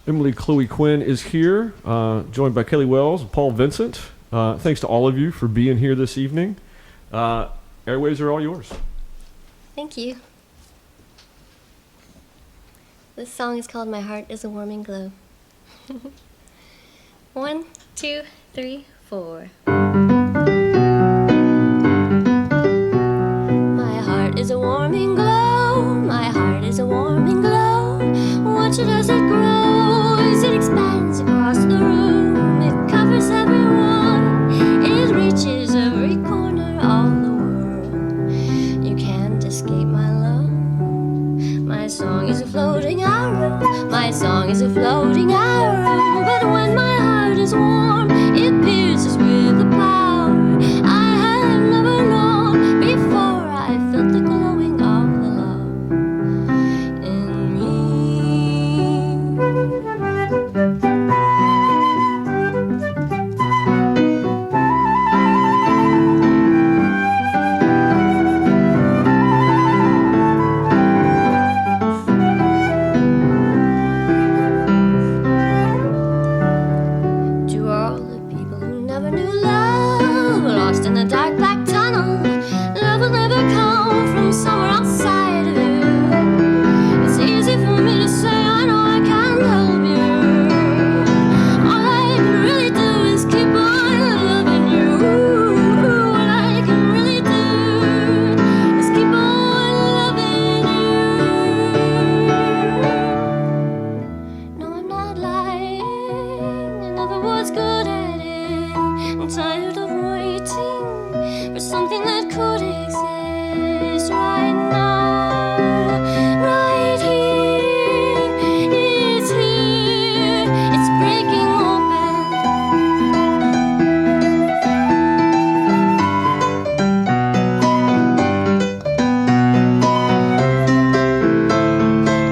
Emily Chloe Quinn is here, joined by Caylee Wells and Paul Vincent. Thanks to all of you for being here this evening. Airwaves are all yours. Thank you. This song is called My Heart is a Warming Glow. 1, 2, 3, 4. My heart is a warming glow. My heart is a warming glow. Watch it as it grows. It expands across the room. It covers everyone. It reaches every corner of the world. You can't escape my love. My song is a floating arrow. My song is a floating arrow. But when my heart is warm, it pierces with the power I have never known before. I felt the glowing of the love in me. To all the people who never knew love, lost in the dark black tunnel, love will never come from somewhere outside of you. It's easy for me to say I know I can't help you. All I can really do is keep on loving you. All I can really do is keep on loving you. No, I'm not lying. I never was good at it. I'm tired of waiting for something that could exist right now, right here. It's here. It's breaking open.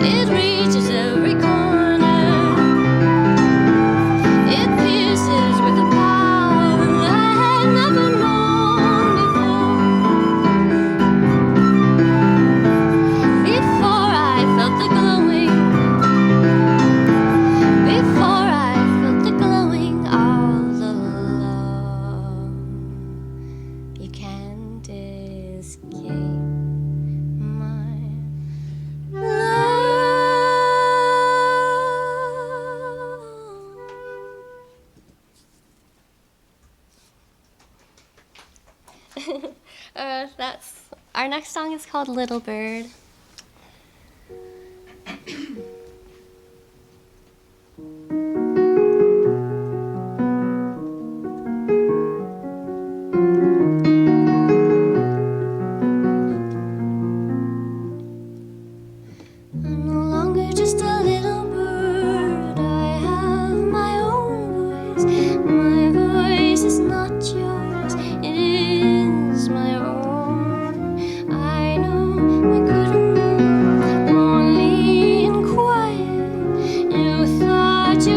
It reaches every corner. It pierces with a power I had never known before. Before I felt the glowing. Before I felt the glowing of the love. You can't escape my love. That's our next song is called Little Bird. I'm no longer just a little bird. I have my own voice. My voice is not yours. It is my own. I know we couldn't, lonely and quiet. You thought you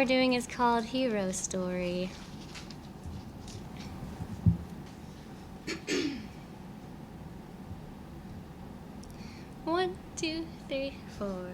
we're doing is called Hero Story. One, two, three, four.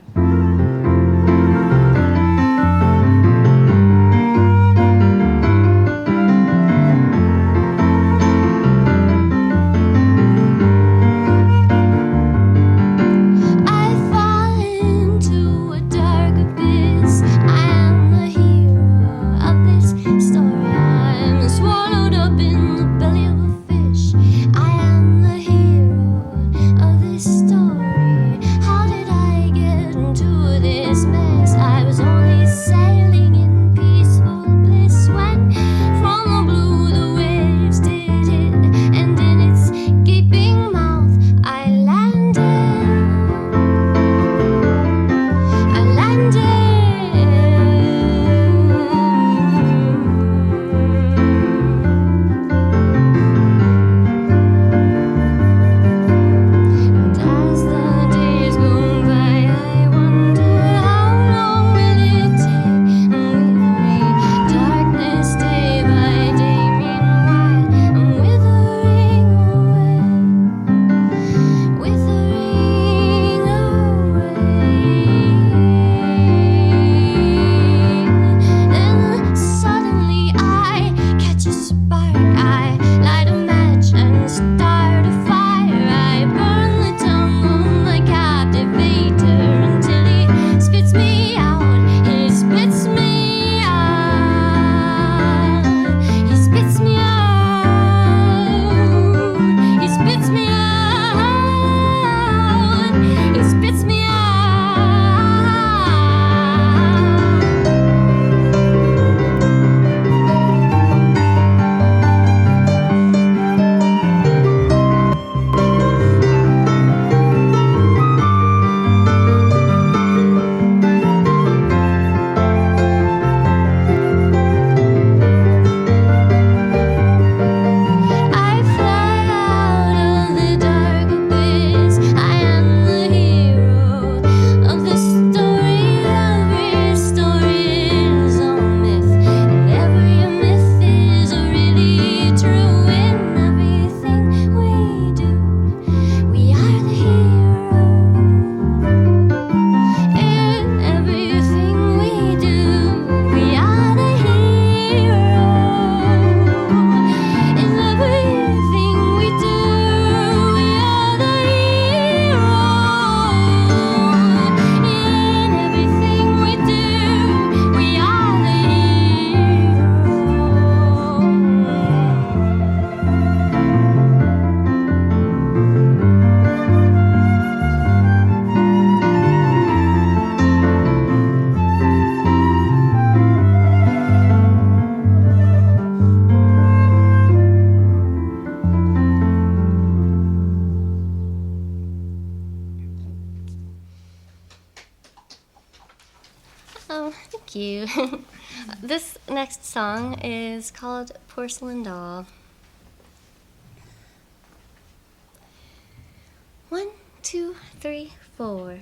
Thank you. This next song is called Porcelain Doll. 1, 2, 3, 4.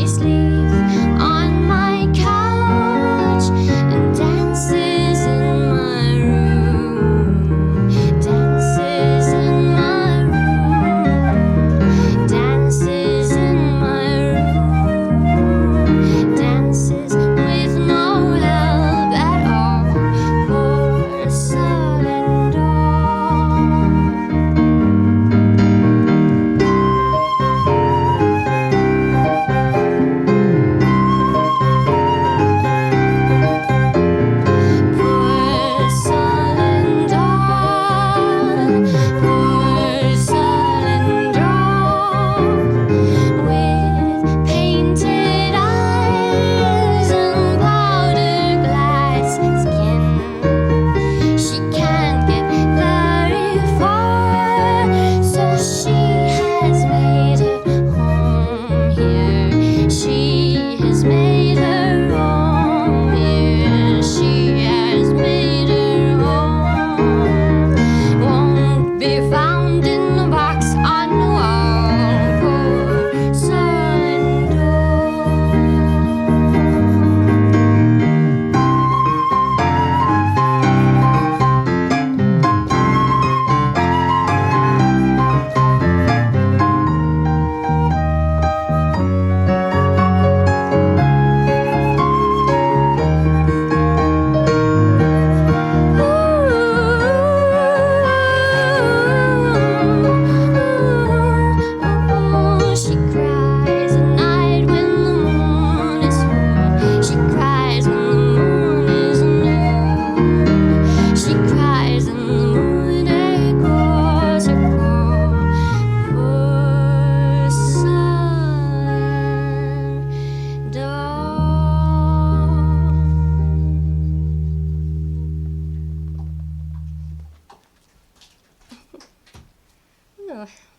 Sleeps on my couch and dances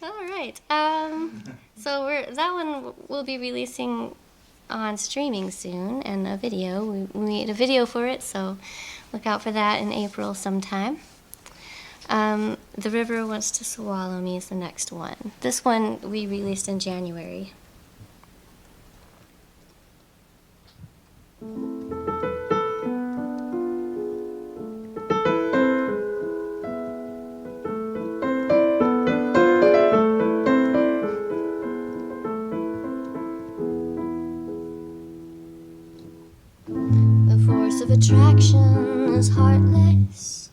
All right. So that one we'll be releasing on streaming soon, and a video. We made a video for it, so look out for that in April sometime. The River Wants to Swallow Me is the next one. This one we released in January. The force of attraction is heartless.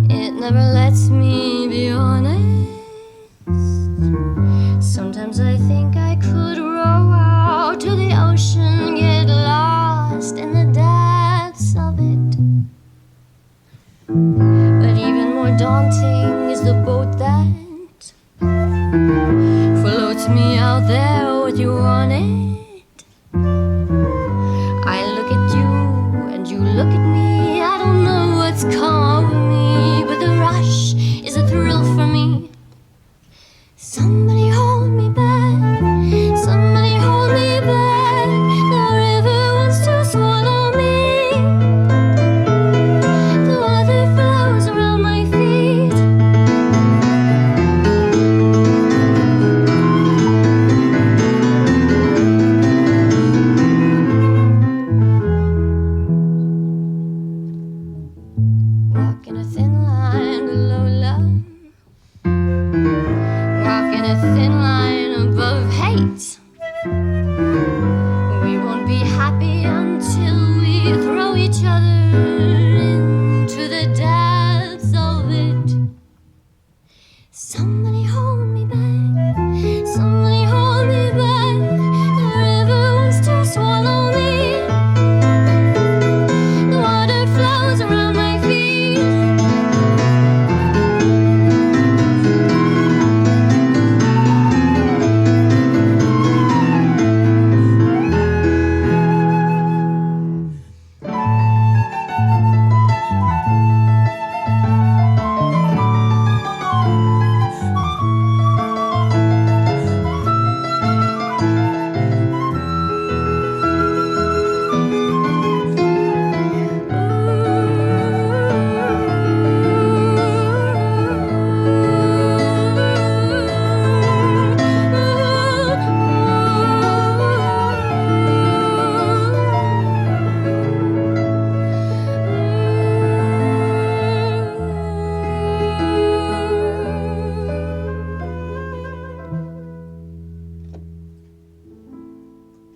It never lets me be honest. Sometimes I think I could row out to the ocean, get lost in the depths of it. But even more daunting is the boat that floats me out there with you on it. I look at you and you look at me. I don't know what's come over me, but the rush is a thrill for me. Somebody hold me back. Somebody hold me back. The river wants to swallow me. The water flows around my feet. Walking a thin line below love. Walking a thin line above hate. We won't be happy until we throw each other into the depths of it. Somebody hold me back. Somebody hold me back. The river wants to swallow me. The water flows around my feet.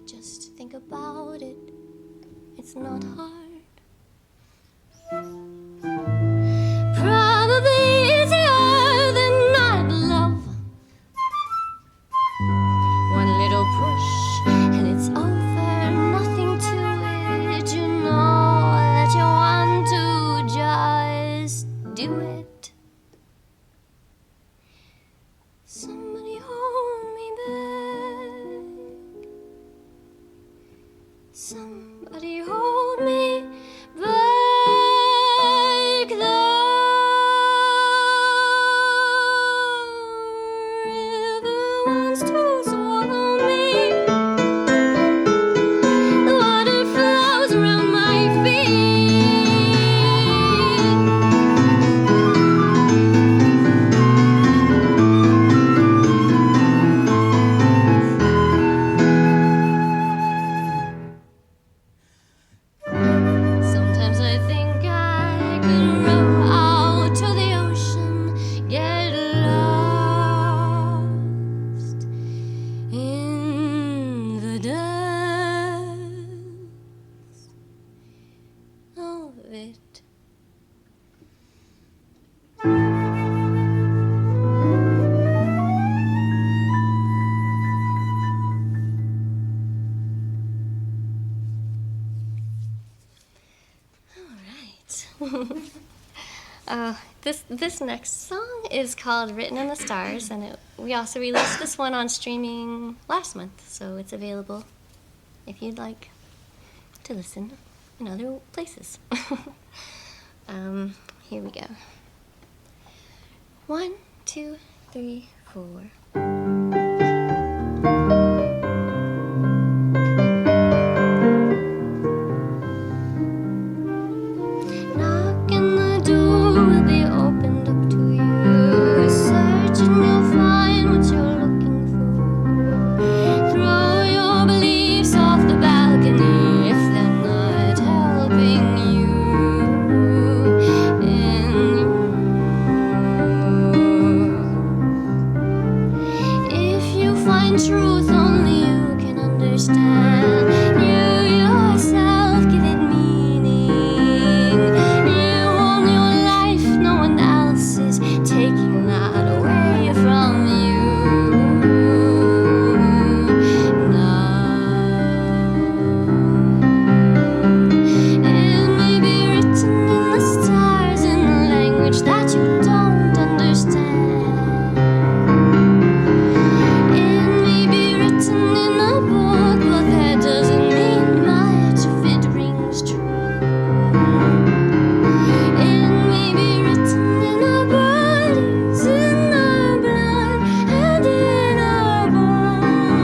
Just think about it. It's not hard. Probably easier than not love. One little push and it's over. Nothing to it. You know that you want to just do it. Somebody hold me back. Somebody hold me back. The river wants to swallow me. The water flows around my feet. Sometimes I think I could row out to the ocean, get lost in the depths of it. This next song is called Written in the Stars, and we also released this one on streaming last month, so it's available if you'd like to listen in other places. Here we go. 1, 2, 3, 4. Knock and the door will be opened up to you. Search and you'll find what you're looking for. Throw your beliefs off the balcony if they're not helping you. If you find truth only you can understand, you yourself give it meaning. You own your life, no one else is taking that away from you. Now it may be written in the stars in a language that you don't understand. It may be written in a book, but that doesn't mean much if it rings true. It may be written in our bodies, in our blood, and in our bones.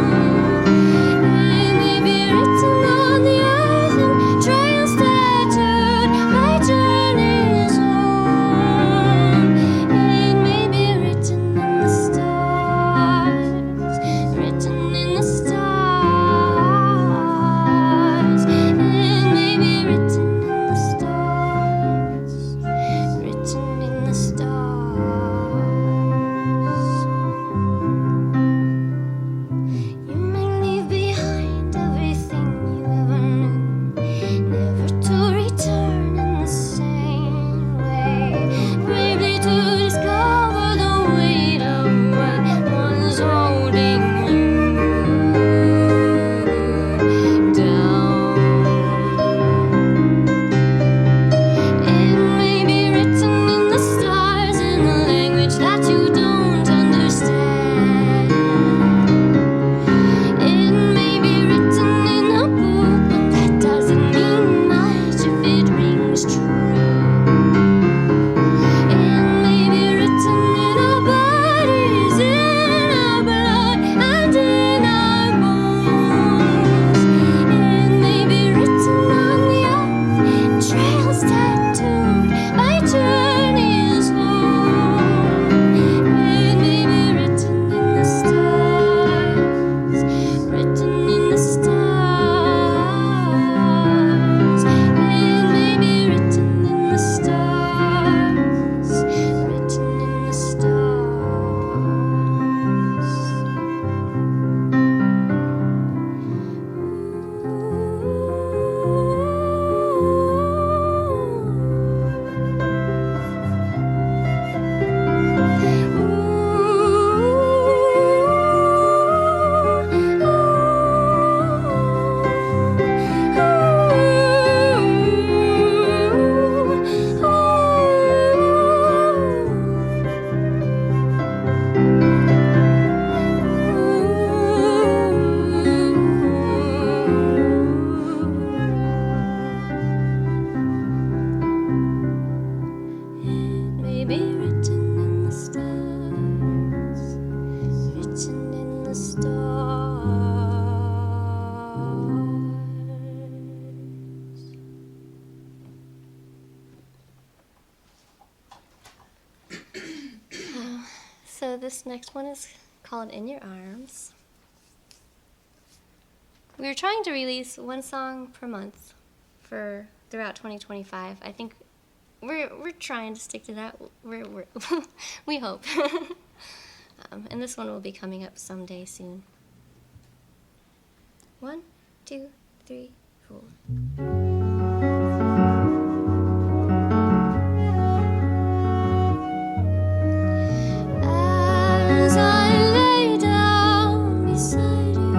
It may be written on the earth in trails tattooed by journeys home. It may be written in the stars, written in the stars. It may be written in the stars, written in the stars. You may leave behind everything you ever knew, never to return in the same way. Bravely to discover the weight of what was holding you down. It may be written in the stars in a language that you don't understand. It may be written in a book, but that doesn't mean much if it rings true. It may be written in our bodies, in our blood, and in our bones. It may be written on the earth in trails tattooed by journeys home. It may be written in the stars, written in the stars. It may be written in the stars, written in the stars. It may be written in the stars, written in the stars. So this next one is called In Your Arms. We were trying to release one song per month for throughout 2025. I think we're trying to stick to that. We hope. And this one will be coming up someday soon. 1, 2, 3, 4. As I lay down beside you,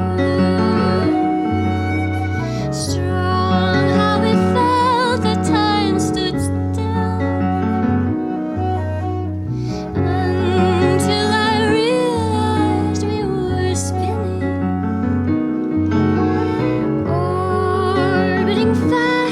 strong how it felt that time stood still, until I realized we were spinning, orbiting fast.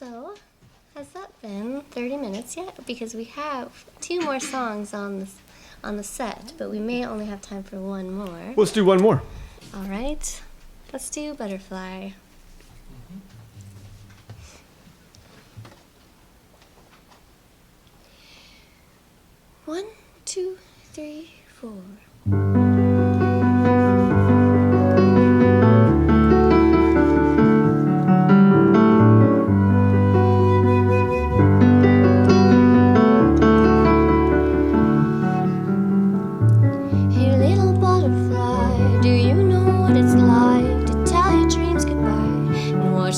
So, has that been 30 minutes yet? Because we have 2 more songs on the set, but we may only have time for 1 more. Let's do one more. All right. Let's do Butterfly. One, 2, 3, 4.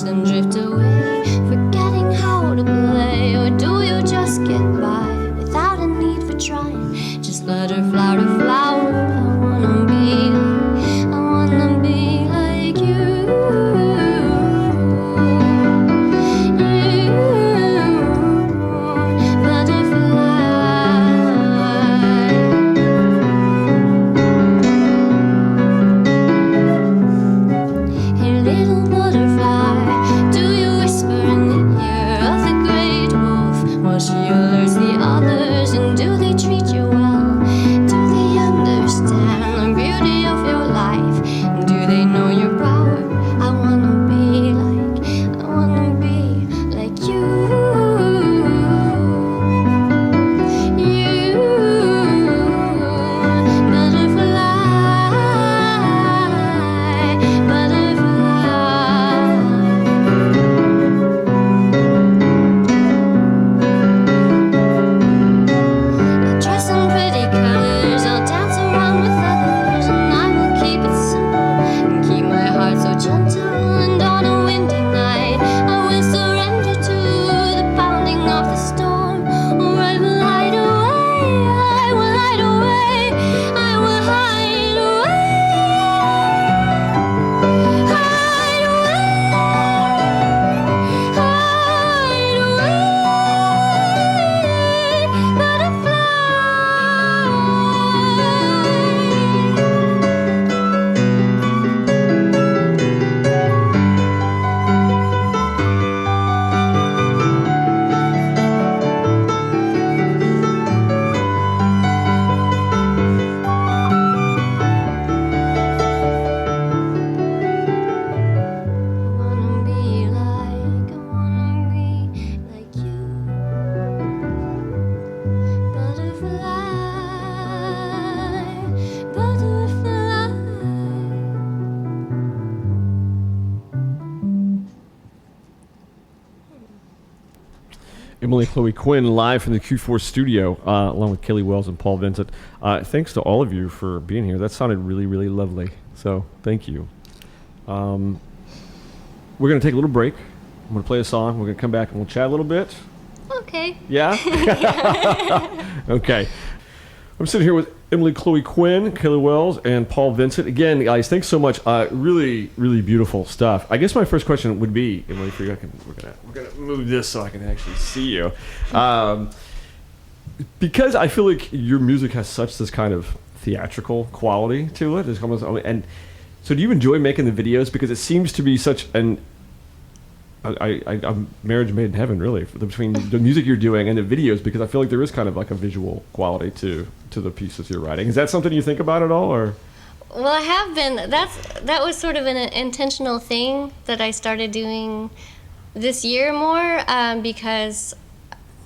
Them drift away, forgetting how to play, or do you just get by without a need for trying? Just let her flower to flower. I wanna be like you. Emily Chloe Quinn live from the Q4 studio, along with Caylee Wells and Paul Vincent. Thanks to all of you for being here. That sounded really, really lovely. So thank you. We're going to take a little break. I'm going to play a song. We're going to come back and we'll chat a little bit. Okay. Yeah? Okay. I'm sitting here with Emily Chloe Quinn, Caylee Wells, and Paul Vincent. Again, guys, thanks so much. Really, really beautiful stuff. I guess my first question would be, Emily, for you, we're gonna move this so I can actually see you, because I feel like your music has such this kind of theatrical quality to it. It's almost, and so do you enjoy making the videos? Because it seems to be such an I'm marriage made in heaven, really, between the music you're doing and the videos, because I feel like there is kind of like a visual quality to the pieces you're writing. Is that something you think about at all, or? Well, I have been. That was sort of an intentional thing that I started doing this year more, because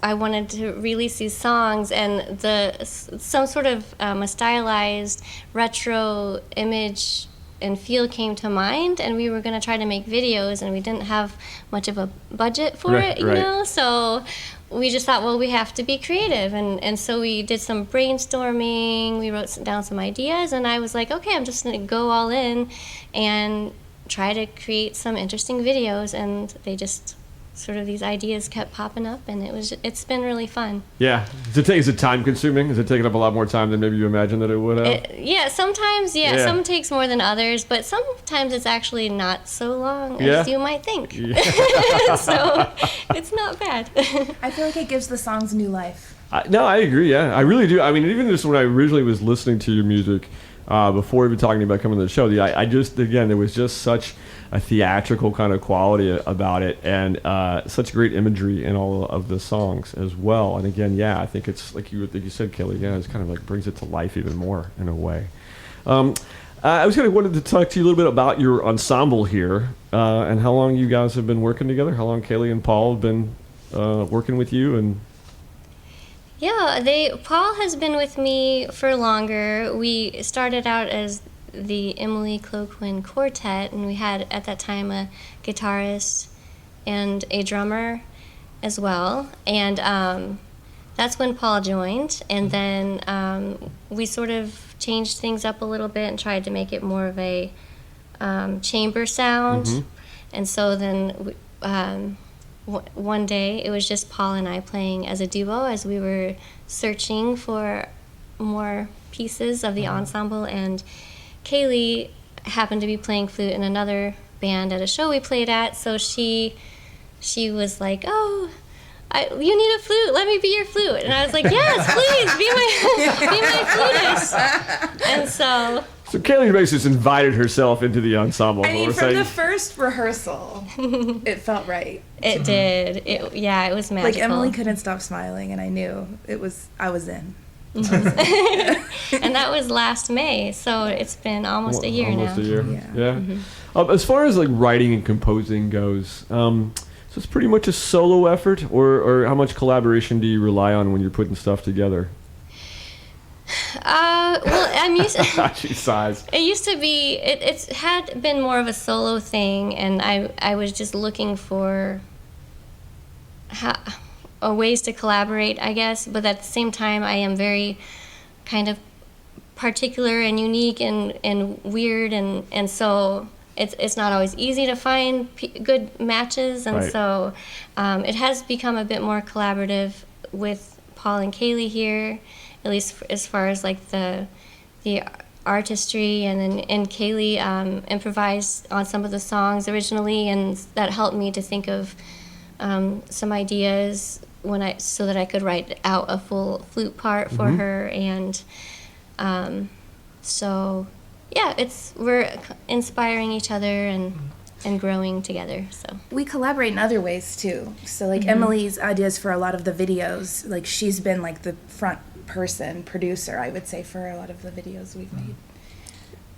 I wanted to release these songs, and some sort of a stylized retro image and feel came to mind, and we were going to try to make videos, and we didn't have much of a budget for it, you know, so we just thought, well, we have to be creative, and so we did some brainstorming, we wrote down some ideas, and I was like, okay, I'm just going to go all in and try to create some interesting videos, and they just sort of, these ideas kept popping up, and it's been really fun. Yeah. Is it time consuming? Is it taking up a lot more time than maybe you imagined that it would have? Yeah, sometimes, some takes more than others, but sometimes it's actually not so long as you might think. Yeah. So it's not bad. I feel like it gives the songs new life. No, I agree, yeah. I really do. I mean, even just when I originally was listening to your music, before even talking about coming to the show. I just, again, there was just such a theatrical kind of quality about it, and such great imagery in all of the songs as well. And again, I think it's like you said, Caylee. Yeah, it's kind of like brings it to life even more in a way. I was wanted to talk to you a little bit about your ensemble here, and how long you guys have been working together. How long Caylee and Paul have been working with you, and Paul has been with me for longer. We started out as the Chloe Quinn Quartet, and we had at that time a guitarist and a drummer as well. And that's when Paul joined, and then we sort of changed things up a little bit and tried to make it more of a chamber sound. And so then one day it was just Paul and I playing as a duo as we were searching for more pieces of the ensemble, and Caylee happened to be playing flute in another band at a show we played at, so she was like, "Oh, you need a flute. Let me be your flute." And I was like, "Yes, please, be my flutist." And so Caylee basically just invited herself into the ensemble. I mean, from the first rehearsal, it felt right. It did. It was magical. Like, Emily couldn't stop smiling, and I knew I was in. And that was last May, so it's been almost a year now. Almost a year, yeah. As far as like writing and composing goes, so it's pretty much a solo effort, or how much collaboration do you rely on when you're putting stuff together? Well, I'm used. She sighs. It used to be. It had been more of a solo thing, and I was just looking for ways to collaborate, I guess. But at the same time, I am very kind of particular and unique and weird, and so it's not always easy to find good matches, and right. So it has become a bit more collaborative with Paul and Caylee here, at least as far as like the artistry, and Caylee improvised on some of the songs originally, and that helped me to think of some ideas so that I could write out a full flute part for her, and so yeah, we're inspiring each other and growing together. So we collaborate in other ways too. So like Emily's ideas for a lot of the videos, like she's been like the front person producer, I would say, for a lot of the videos we've made.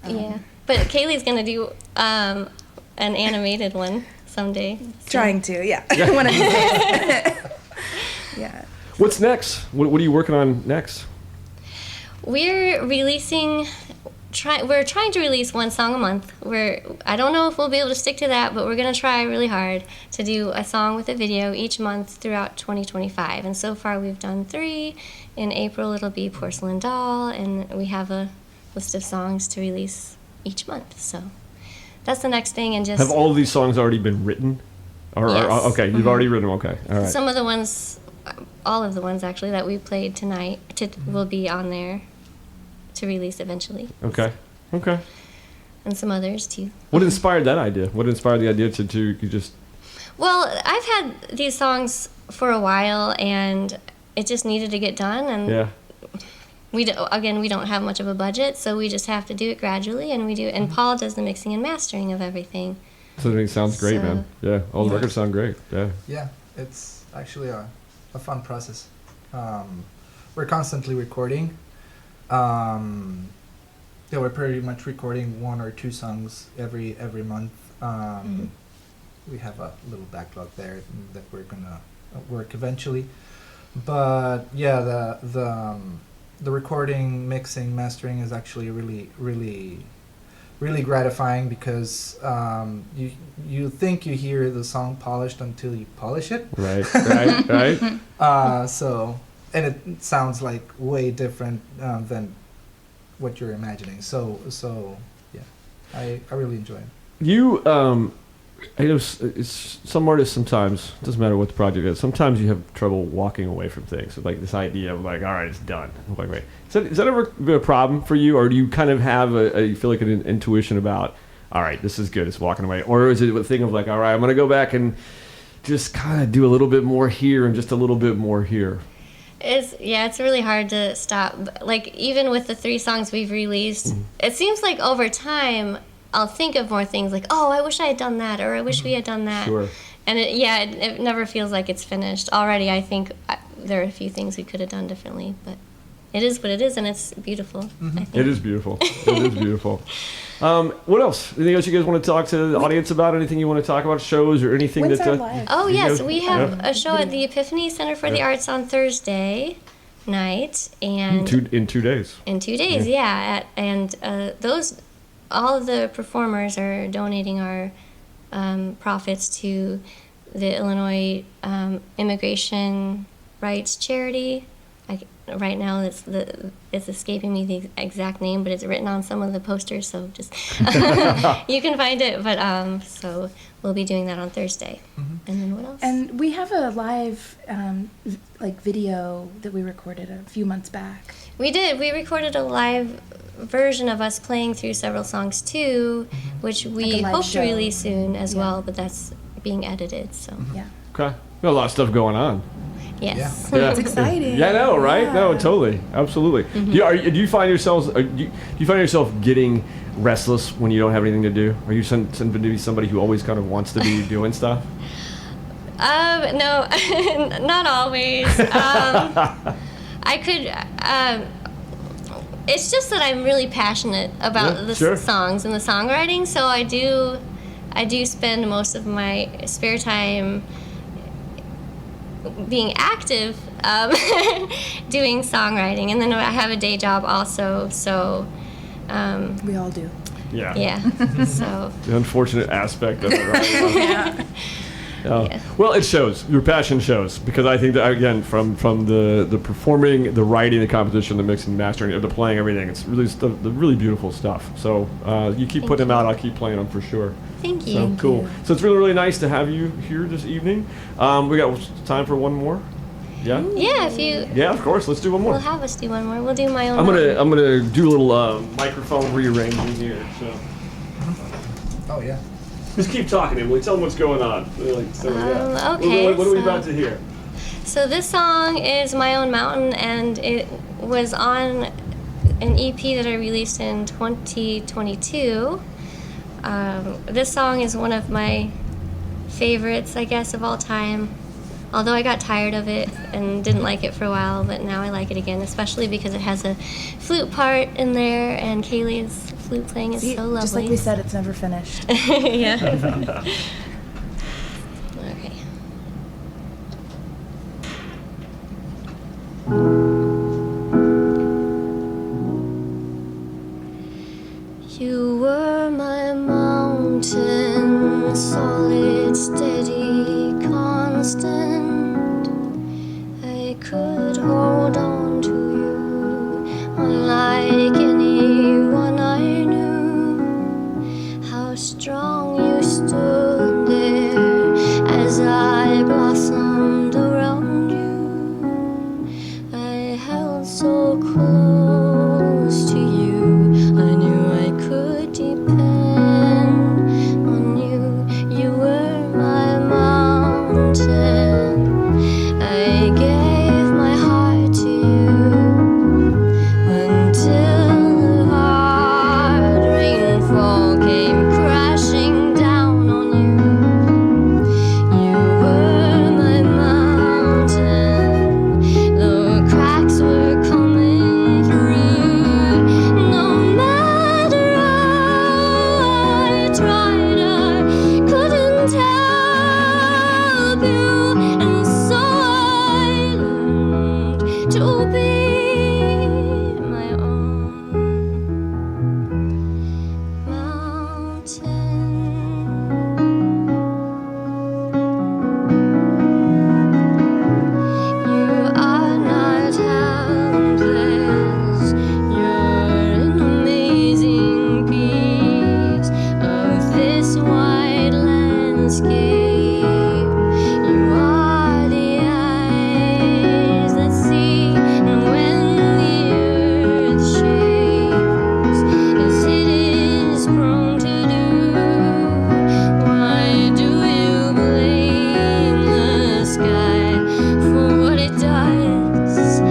Yeah, but Caylee's gonna do an animated one someday. So. Trying to, yeah. One of these days. Yeah. What's next? What are you working on next? We're trying to release one song a month. I don't know if we'll be able to stick to that, but we're gonna try really hard to do a song with a video each month throughout 2025. And so far we've done 3. In April it'll be Porcelain Doll, and we have a list of songs to release each month. So that's the next thing. And just have all of these songs already been written? Yes. Okay, you've already written them. Okay, all right. Some of the ones, all of the ones actually that we played tonight will be on there to release eventually. Okay. And some others too. What inspired that idea? What inspired the idea to you just? Well, I've had these songs for a while, and it just needed to get done. And yeah. we don't have much of a budget, so we just have to do it gradually, and we do. And Paul does the mixing and mastering of everything. So it sounds great, man. Yeah, all the records sound great. Yeah. Yeah, it's actually a fun process. We're constantly recording. We're pretty much recording 1 or 2 songs every month. We have a little backlog there that we're gonna work eventually. But yeah, the recording, mixing, mastering is actually really gratifying, because you think you hear the song polished until you polish it. Right. And it sounds like way different than what you're imagining. So yeah, I really enjoy it. You, I know some artists sometimes, it doesn't matter what the project is, sometimes you have trouble walking away from things. So like this idea of like, all right, it's done. I'm like, wait. Is that ever been a problem for you? Or do you kind of have you feel like an intuition about, all right, this is good, it's walking away? Or is it a thing of like, all right, I'm going to go back and just kind of do a little bit more here and just a little bit more here? It's really hard to stop. Like, even with the 3 songs we've released, it seems like over time I'll think of more things like, oh, I wish I had done that, or I wish we had done that. Sure. And it never feels like it's finished. Already I think there are a few things we could have done differently, but it is what it is, and it's beautiful. I think. It is beautiful. It is beautiful. What else? Anything else you guys want to talk to the audience about? Anything you want to talk about? Shows or anything When's that? our live? Oh, You yes, know, we have yeah. a show at the Epiphany Center for the Arts on Thursday night, and in 2 days. in 2 days, all of the performers are donating our profits to the Illinois Immigration Rights Charity. Right now, it's escaping me the exact name, but it's written on some of the posters, so just you can find it. But so we'll be doing that on Thursday. And then what else? And we have a live video that we recorded a few months back. We did. We recorded a live version of us playing through several songs too, which we Like a live hope show. to release soon as Yeah. well. But that's being edited, so Yeah. Okay. Got a lot of stuff going on. yes. Yeah. It's exciting. Yeah, I know, right? No, Yeah. totally, absolutely. Do you find yourselves? Do you find yourself getting restless when you don't have anything to do? Are you tend to be somebody who always kind of wants to be doing stuff? No, not always. I could. It's just that I'm really passionate about Yeah, the sure. songs and the songwriting, so I do spend most of my spare time being active, doing songwriting, and then I have a day job also. So, We all do. yeah. So. The unfortunate aspect of it, right? Yeah. Well, it shows. Your passion shows, because I think that, again, from the performing, the writing, the composition, the mixing, mastering, the playing, everything, it's really the really beautiful stuff. So you keep putting them out. I'll keep playing them for sure. Thank you. So cool. So it's really, really nice to have you here this evening. We got time for one more. Yeah. Yeah, if you. Yeah, of course. Let's do one more. We'll have us do one more. We'll do my own. I'm gonna do a little microphone rearranging here. So Oh yeah. just keep talking, Emily. Tell them what's going on. Okay, What are we so- about to hear? So this song is My Own Mountain, and it was on an EP that I released in 2022. This song is one of my favorites, I guess, of all time. Although I got tired of it and didn't like it for a while, but now I like it again, especially because it has a flute part in there, and Caylee's flute playing is See, so lovely. just like we said, it's never finished. Yeah. Okay. You were my mountain, solid, steady, constant. I could hold on to you, unlike anyone I knew. How strong you stood there as I blossomed around you. I held so close to you, I knew I could depend on you. You were my mountain. I gave my heart to you until the hard rainfall came crashing down on you. You were my mountain. The cracks were coming through. No matter how I tried, I couldn't help you, and so I learned to be my own mountain. You are not helpless. You're an amazing piece of this wide landscape. You are the eyes that see, and when the earth shakes, as it is prone to do, why do you blame the sky for what it does?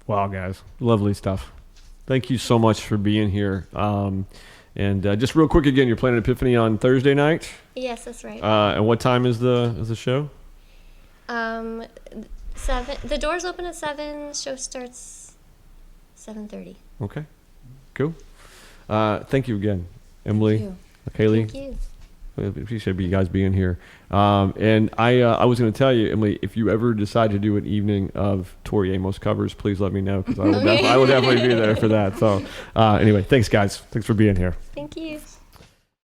Wow, guys, lovely stuff. Thank you so much for being here. And just real quick again, you're playing at Epiphany on Thursday night. Yes, that's right. And what time is the show? 7. The doors open at 7. Show starts 7:30. Okay, cool. Thank you again, Emily, Thank Caylee. Thank you. I appreciate you guys being here. And I was going to tell you, Emily, if you ever decide to do an evening of Tori Amos covers, please let me know, because I will definitely be there for that. So anyway, thanks, guys. Thanks for being here. Thank you.